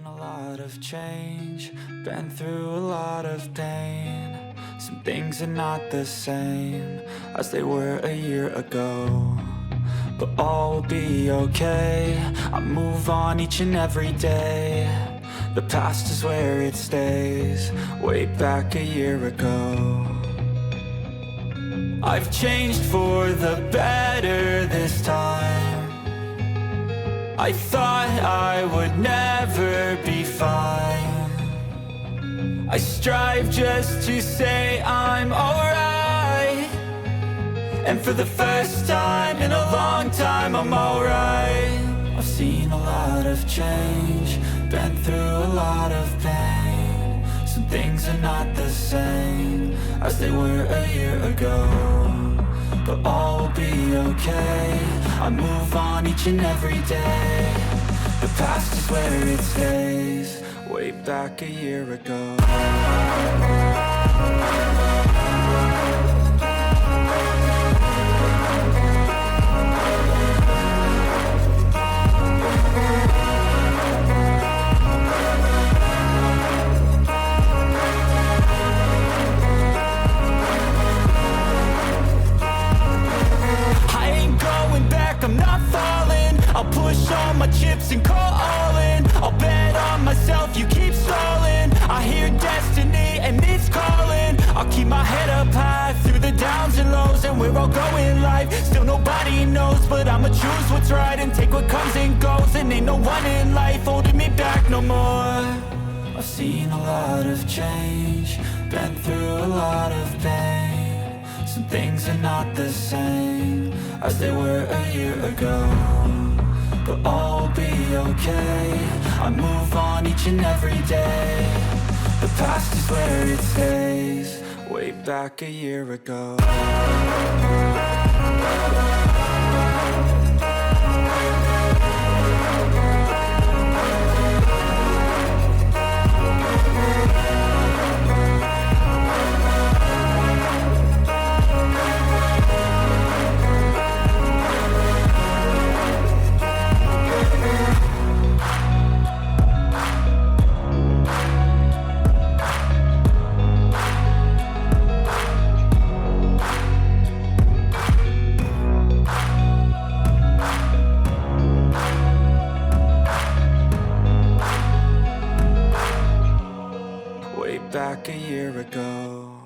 a lot of change, been through a lot of pain. Some things are not the same as they were a year ago, but all will be okay. I move on each and every day. The past is where it stays, way back a year ago. I've changed for the better this time. I thought I would never be fine. I strive just to say I'm alright, and for the first time in a long time I'm alright. I've seen a lot of change, been through a lot of pain. Some things are not the same as they were a year ago, but all will be okay. I move on each and every day. The past is where it stays, way back a year ago. I'll push all my chips and call all in. I'll bet on myself, you keep stalling. I hear destiny and it's calling. I'll keep my head up high through the downs and lows, and we're all going live. Still nobody knows, but I'ma choose what's right and take what comes and goes. And ain't no one in life holding me back no more. I've seen a lot of change, been through a lot of pain. Some things are not the same as they were a year ago, but all will be okay. I move on each and every day. The past is where it stays, way back a year ago. Back a year ago.